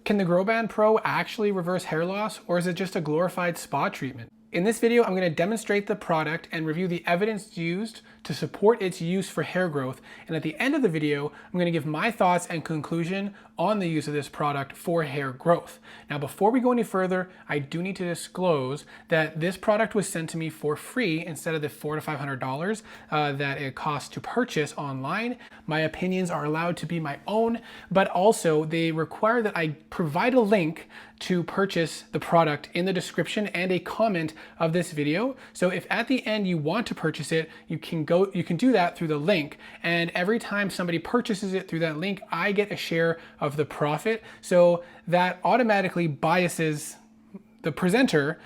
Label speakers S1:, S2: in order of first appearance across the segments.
S1: Can the Growband Pro actually reverse hair loss, or is it just a glorified spa treatment? In this video, I'm going to demonstrate the product and review the evidence used to support its use for hair growth. And at the end of the video, I'm going to give my thoughts and conclusion on the use of this product for hair growth. Now, before we go any further, I do need to disclose that this product was sent to me for free instead of the $400 to $500 that it costs to purchase online. My opinions are allowed to be my own, but also they require that I provide a link to purchase the product in the description and a comment of this video. So if at the end you want to purchase it, you can do that through the link. And every time somebody purchases it through that link, I get a share of the profit. So that automatically biases the presenter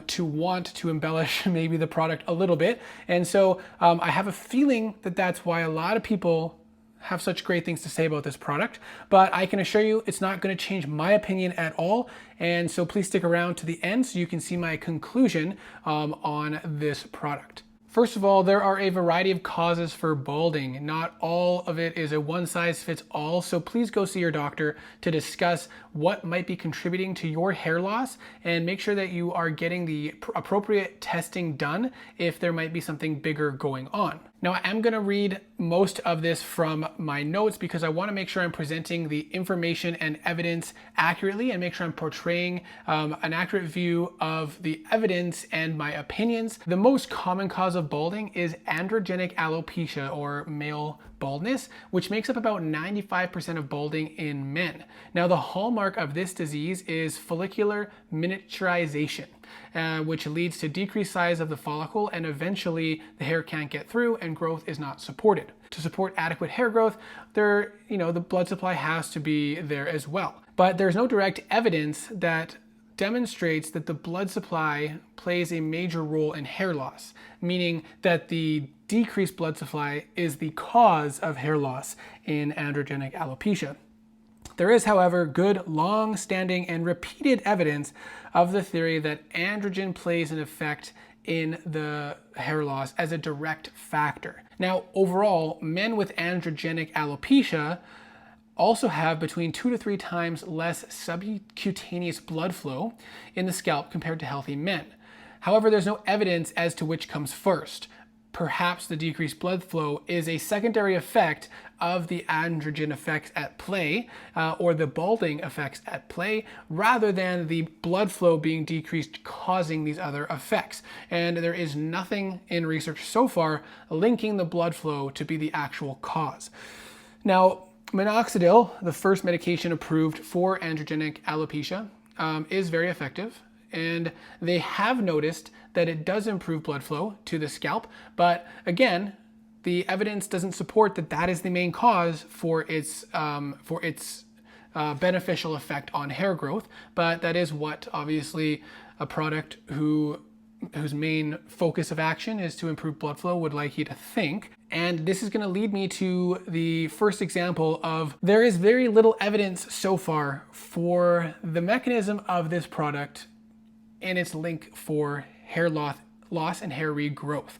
S1: to want to embellish maybe the product a little bit. And so I have a feeling that that's why a lot of people have such great things to say about this product, but I can assure you it's not going to change my opinion at all. And so please stick around to the end so you can see my conclusion on this product. First of all, there are a variety of causes for balding. Not all of it is a one-size-fits-all, so please go see your doctor to discuss what might be contributing to your hair loss and make sure that you are getting the appropriate testing done if there might be something bigger going on. Now, I am going to read most of this from my notes because I want to make sure I'm presenting the information and evidence accurately and make sure I'm portraying an accurate view of the evidence and my opinions. The most common cause of balding is androgenic alopecia, or male baldness, which makes up about 95% of balding in men. Now, the hallmark of this disease is follicular miniaturization, which leads to decreased size of the follicle, and eventually the hair can't get through and growth is not supported. To support adequate hair growth, the blood supply has to be there as well. But there's no direct evidence that demonstrates that the blood supply plays a major role in hair loss, meaning that the decreased blood supply is the cause of hair loss in androgenic alopecia. There is, however, good, long-standing, and repeated evidence of the theory that androgen plays an effect in the hair loss as a direct factor. Now, overall, men with androgenic alopecia also have between 2 to 3 times less subcutaneous blood flow in the scalp compared to healthy men. However, there's no evidence as to which comes first. Perhaps the decreased blood flow is a secondary effect of the androgen effects at play, or the balding effects at play, rather than the blood flow being decreased causing these other effects. And there is nothing in research so far linking the blood flow to be the actual cause. Now, minoxidil, the first medication approved for androgenic alopecia, is very effective. And they have noticed that it does improve blood flow to the scalp. But again, the evidence doesn't support that that is the main cause for its beneficial effect on hair growth. But that is what, obviously, a product whose main focus of action is to improve blood flow would like you to think. And this is going to lead me to the first example of there is very little evidence so far for the mechanism of this product and its link for hair loss and hair regrowth.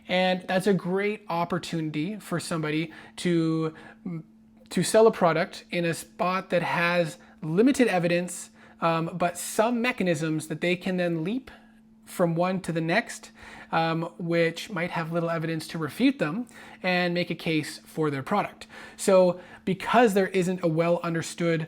S1: And that's a great opportunity for somebody to sell a product in a spot that has limited evidence, but some mechanisms that they can then leap from one to the next, which might have little evidence to refute them and make a case for their product. So because there isn't a well understood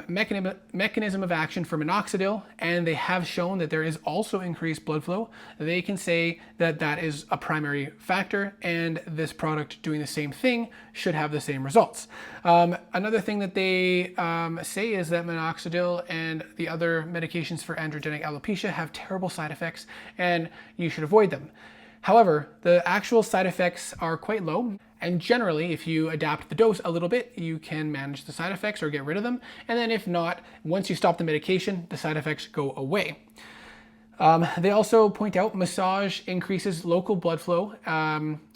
S1: mechanism of action for minoxidil, and they have shown that there is also increased blood flow, they can say that that is a primary factor, and this product doing the same thing should have the same results. Another thing that they say is that minoxidil and the other medications for androgenic alopecia have terrible side effects, and you should avoid them. However, the actual side effects are quite low, and generally, if you adapt the dose a little bit, you can manage the side effects or get rid of them. And then if not, once you stop the medication, the side effects go away. They also point out massage increases local blood flow,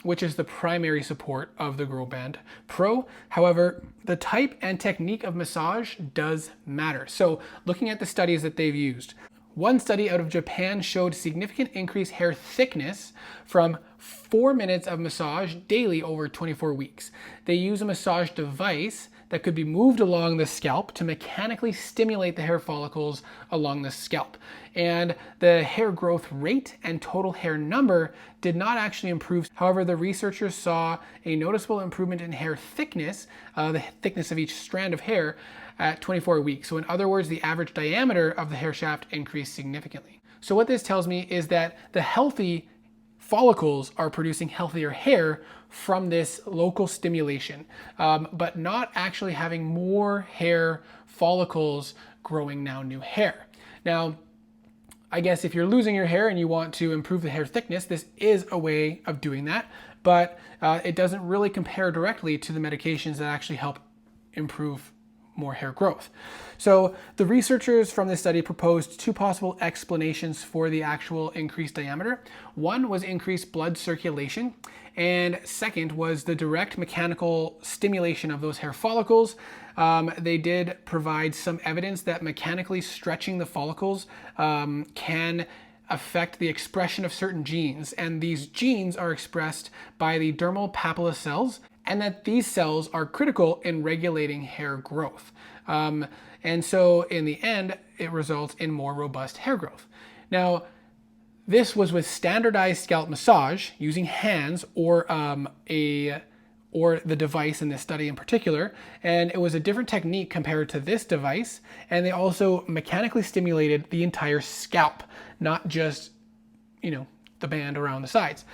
S1: which is the primary support of the Growband Pro. However, the type and technique of massage does matter. So looking at the studies that they've used, one study out of Japan showed significant increased hair thickness from 4 minutes of massage daily over 24 weeks. They use a massage device that could be moved along the scalp to mechanically stimulate the hair follicles along the scalp. And the hair growth rate and total hair number did not actually improve. However, the researchers saw a noticeable improvement in hair thickness, the thickness of each strand of hair, at 24 weeks. So in other words, the average diameter of the hair shaft increased significantly. So what this tells me is that the healthy follicles are producing healthier hair from this local stimulation, but not actually having more hair follicles growing now new hair. Now, I guess if you're losing your hair and you want to improve the hair thickness, this is a way of doing that, but it doesn't really compare directly to the medications that actually help improve more hair growth. So the researchers from this study proposed two possible explanations for the actual increased diameter. One was increased blood circulation, and second was the direct mechanical stimulation of those hair follicles. They did provide some evidence that mechanically stretching the follicles can affect the expression of certain genes, and these genes are expressed by the dermal papilla cells, and that these cells are critical in regulating hair growth. And so in the end, it results in more robust hair growth. Now, this was with standardized scalp massage using hands or the device in this study in particular, and it was a different technique compared to this device, and they also mechanically stimulated the entire scalp, not just, the band around the sides.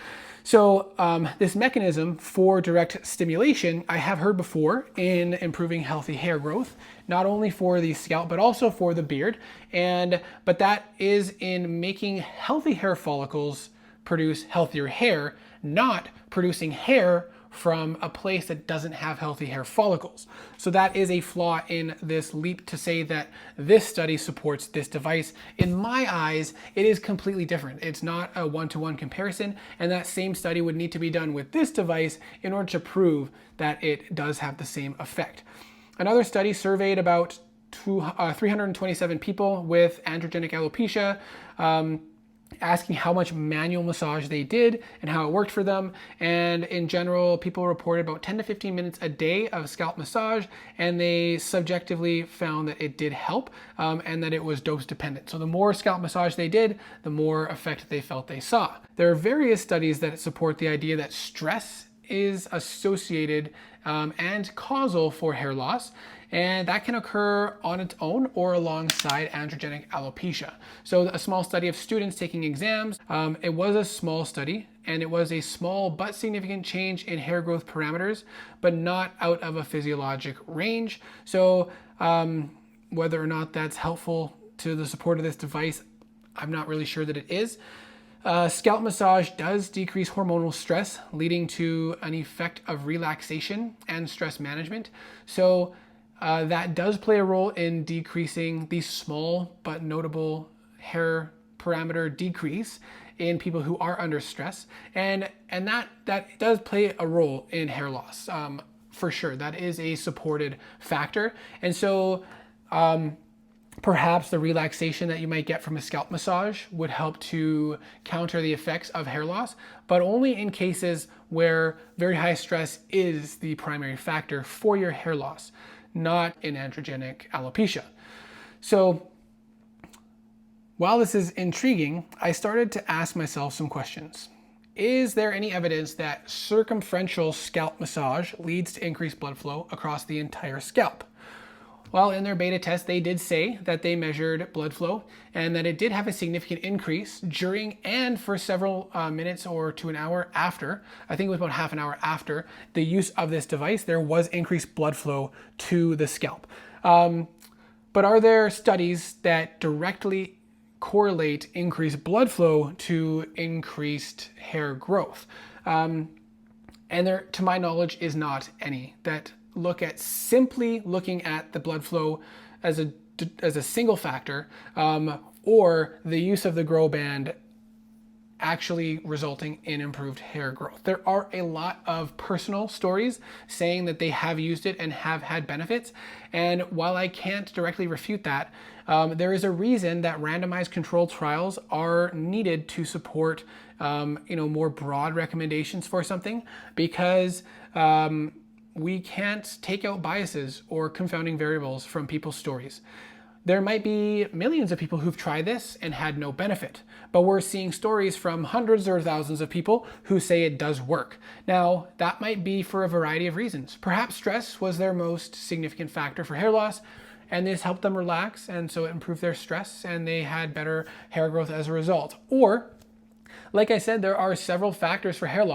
S1: So this mechanism for direct stimulation I have heard before in improving healthy hair growth, not only for the scalp but also for the beard, but that is in making healthy hair follicles produce healthier hair, not producing hair from a place that doesn't have healthy hair follicles. So that is a flaw in this leap to say that this study supports this device. In my eyes, it is completely different. It's not a one-to-one comparison, and that same study would need to be done with this device in order to prove that it does have the same effect. Another study surveyed about 327 people with androgenic alopecia, asking how much manual massage they did and how it worked for them. And in general, people reported about 10 to 15 minutes a day of scalp massage, and they subjectively found that it did help and that it was dose dependent. So the more scalp massage they did, the more effect they felt they saw. There are various studies that support the idea that stress is associated and causal for hair loss, and that can occur on its own or alongside androgenic alopecia. So a small study of students taking exams, it was a small study, and it was a small but significant change in hair growth parameters, but not out of a physiologic range. So whether or not that's helpful to the support of this device, I'm not really sure that it is. Scalp massage does decrease hormonal stress, leading to an effect of relaxation and stress management. So that does play a role in decreasing the small but notable hair parameter decrease in people who are under stress. And that does play a role in hair loss, for sure. That is a supported factor. And so perhaps the relaxation that you might get from a scalp massage would help to counter the effects of hair loss, but only in cases where very high stress is the primary factor for your hair loss, not in androgenic alopecia. So while this is intriguing, I started to ask myself some questions. Is there any evidence that circumferential scalp massage leads to increased blood flow across the entire scalp? Well, in their beta test, they did say that they measured blood flow and that it did have a significant increase during and for several minutes or to an hour after, I think it was about half an hour after the use of this device, there was increased blood flow to the scalp. But are there studies that directly correlate increased blood flow to increased hair growth? And there, to my knowledge, is not any that look at simply looking at the blood flow as a single factor, or the use of the Growband actually resulting in improved hair growth. There are a lot of personal stories saying that they have used it and have had benefits. And while I can't directly refute that, there is a reason that randomized controlled trials are needed to support more broad recommendations for something, because we can't take out biases or confounding variables from people's stories. There might be millions of people who've tried this and had no benefit, but we're seeing stories from hundreds or thousands of people who say it does work. Now, that might be for a variety of reasons. Perhaps stress was their most significant factor for hair loss, and this helped them relax, and so it improved their stress, and they had better hair growth as a result. Or, like I said, there are several factors for hair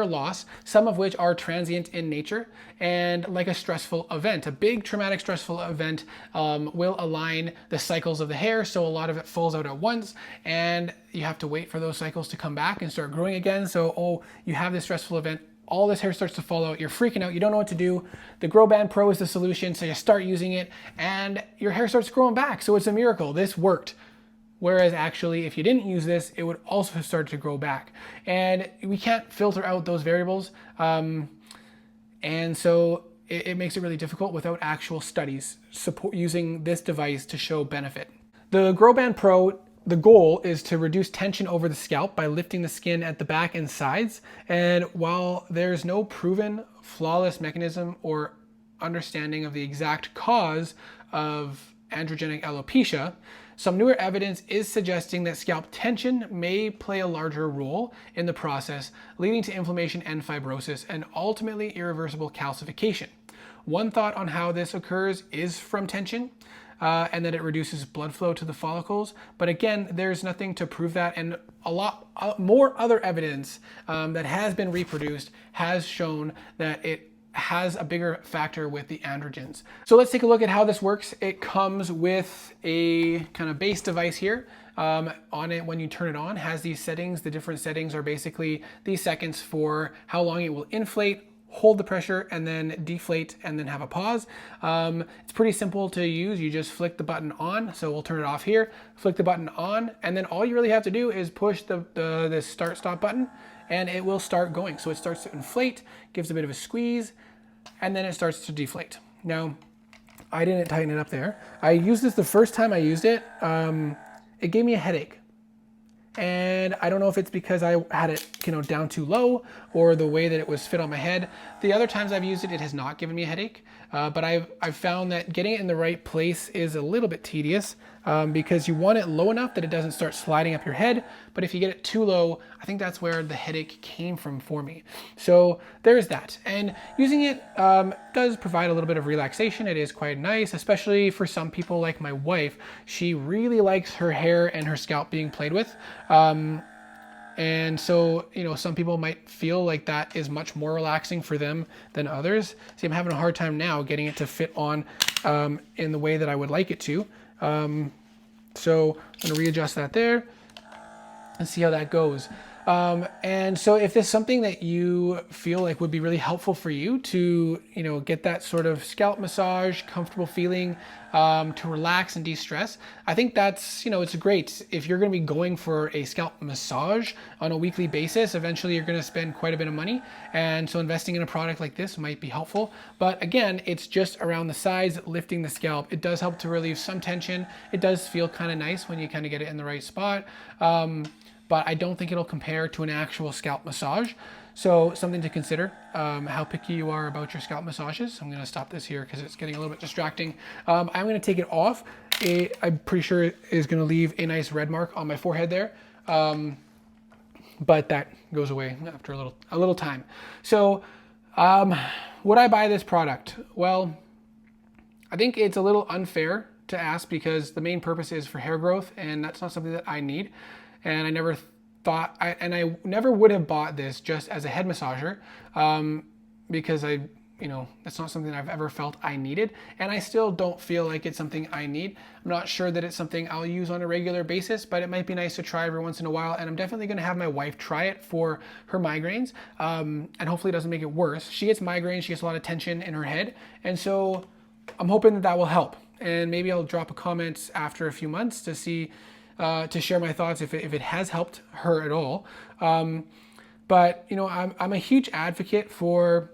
S1: loss, some of which are transient in nature, and like a stressful event. A big traumatic stressful event will align the cycles of the hair, so a lot of it falls out at once, and you have to wait for those cycles to come back and start growing again. So, you have this stressful event, all this hair starts to fall out, you're freaking out, you don't know what to do. The Growband Pro is the solution, so you start using it, and your hair starts growing back, so it's a miracle. This worked. Whereas actually, if you didn't use this, it would also have started to grow back. And we can't filter out those variables. And so it makes it really difficult without actual studies using this device to show benefit. The Growband Pro, the goal is to reduce tension over the scalp by lifting the skin at the back and sides. And while there's no proven flawless mechanism or understanding of the exact cause of androgenic alopecia, some newer evidence is suggesting that scalp tension may play a larger role in the process, leading to inflammation and fibrosis and ultimately irreversible calcification. One thought on how this occurs is from tension, and that it reduces blood flow to the follicles. But again, there's nothing to prove that, and a lot more other evidence that has been reproduced has shown that it has a bigger factor with the androgens. So let's take a look at how this works. It comes with a kind of base device here. On it, when you turn it on, has these settings. The different settings are basically these seconds for how long it will inflate, hold the pressure, and then deflate, and then have a pause. It's pretty simple to use. You just flick the button on. So we'll turn it off here, flick the button on, and then all you really have to do is push the start stop button, and it will start going. So it starts to inflate, gives a bit of a squeeze, and then it starts to deflate. Now, I didn't tighten it up there. I used this the first time I used it. It gave me a headache. And I don't know if it's because I had it, down too low, or the way that it was fit on my head. The other times I've used it, it has not given me a headache. But I've found that getting it in the right place is a little bit tedious, because you want it low enough that it doesn't start sliding up your head. But if you get it too low, I think that's where the headache came from for me. So there's that. And using it does provide a little bit of relaxation. It is quite nice, especially for some people like my wife. She really likes her hair and her scalp being played with. And so, some people might feel like that is much more relaxing for them than others. See, I'm having a hard time now getting it to fit on in the way that I would like it to. So I'm going to readjust that there and see how that goes. And so if there's something that you feel like would be really helpful for you to, get that sort of scalp massage, comfortable feeling, to relax and de-stress, I think that's, it's great. If you're going to be going for a scalp massage on a weekly basis, eventually you're going to spend quite a bit of money. And so investing in a product like this might be helpful. But again, it's just around the sides, lifting the scalp. It does help to relieve some tension. It does feel kind of nice when you kind of get it in the right spot. But I don't think it'll compare to an actual scalp massage. So something to consider, how picky you are about your scalp massages. I'm going to stop this here because it's getting a little bit distracting. I'm going to take it off. I'm pretty sure it is going to leave a nice red mark on my forehead there. But that goes away after a little time. So would I buy this product? Well, I think it's a little unfair to ask because the main purpose is for hair growth, and that's not something that I need. And I never thought, I never would have bought this just as a head massager, because that's not something I've ever felt I needed. And I still don't feel like it's something I need. I'm not sure that it's something I'll use on a regular basis, but it might be nice to try every once in a while. And I'm definitely going to have my wife try it for her migraines. And hopefully it doesn't make it worse. She gets migraines, she gets a lot of tension in her head. And so I'm hoping that that will help. And maybe I'll drop a comment after a few months to see, to share my thoughts if it has helped her at all. But I'm a huge advocate for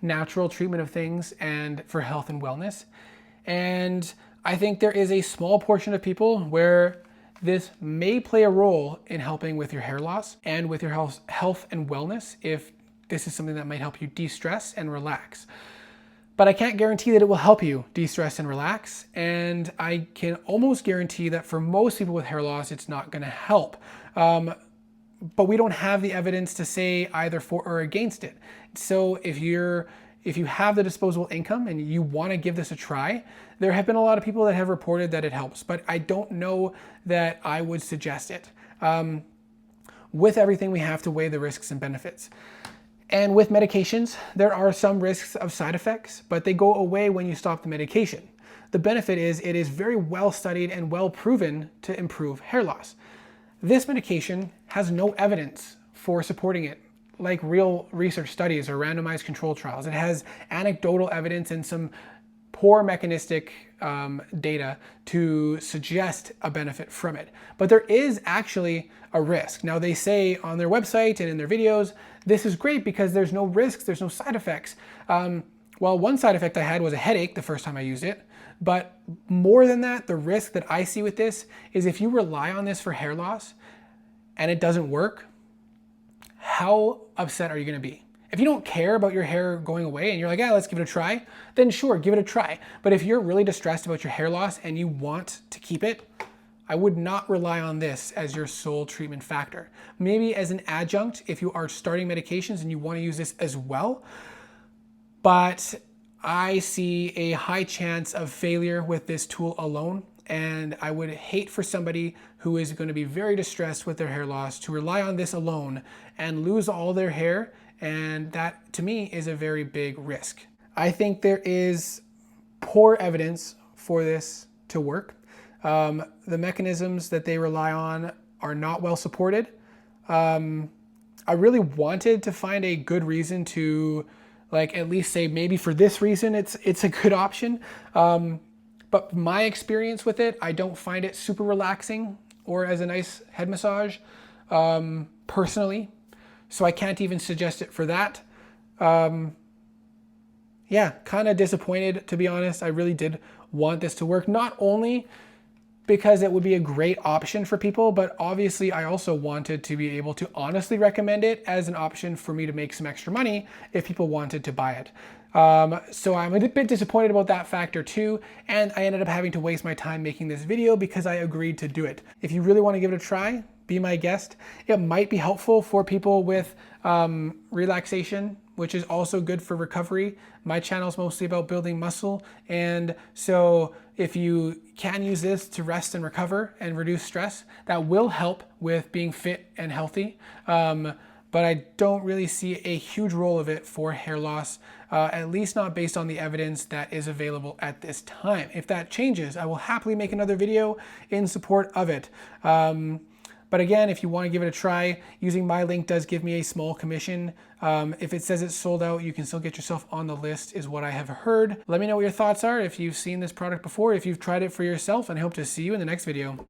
S1: natural treatment of things and for health and wellness. And I think there is a small portion of people where this may play a role in helping with your hair loss and with your health and wellness if this is something that might help you de-stress and relax. But I can't guarantee that it will help you de-stress and relax. And I can almost guarantee that for most people with hair loss, it's not going to help. But we don't have the evidence to say either for or against it. So if you have the disposable income and you want to give this a try, there have been a lot of people that have reported that it helps, but I don't know that I would suggest it. With everything, we have to weigh the risks and benefits. And with medications, there are some risks of side effects, but they go away when you stop the medication. The benefit is it is very well studied and well proven to improve hair loss. This medication has no evidence for supporting it, like real research studies or randomized control trials. It has anecdotal evidence and some poor mechanistic data to suggest a benefit from it. But there is actually a risk. Now they say on their website and in their videos, this is great because there's no risks, there's no side effects. Well, one side effect I had was a headache the first time I used it. But more than that, the risk that I see with this is if you rely on this for hair loss and it doesn't work, how upset are you going to be? If you don't care about your hair going away and you're like, yeah, let's give it a try, then sure, give it a try. But if you're really distressed about your hair loss and you want to keep it, I would not rely on this as your sole treatment factor. Maybe as an adjunct if you are starting medications and you want to use this as well. But I see a high chance of failure with this tool alone. And I would hate for somebody who is going to be very distressed with their hair loss to rely on this alone and lose all their hair. And that, to me, is a very big risk. I think there is poor evidence for this to work. The mechanisms that they rely on are not well supported. I really wanted to find a good reason to, like, at least say maybe for this reason it's a good option. But my experience with it, I don't find it super relaxing or as a nice head massage personally. So I can't even suggest it for that. Yeah, kind of disappointed, to be honest. I really did want this to work, not only because it would be a great option for people, but obviously I also wanted to be able to honestly recommend it as an option for me to make some extra money if people wanted to buy it. So I'm a bit disappointed about that factor too, and I ended up having to waste my time making this video because I agreed to do it. If you really want to give it a try, be my guest. It might be helpful for people with relaxation, which is also good for recovery. My channel is mostly about building muscle, and so if you can use this to rest and recover and reduce stress, that will help with being fit and healthy. But I don't really see a huge role of it for hair loss, at least not based on the evidence that is available at this time. If that changes, I will happily make another video in support of it. But again, if you want to give it a try, using my link does give me a small commission. If it says it's sold out, you can still get yourself on the list, is what I have heard. Let me know what your thoughts are, if you've seen this product before, if you've tried it for yourself, and I hope to see you in the next video.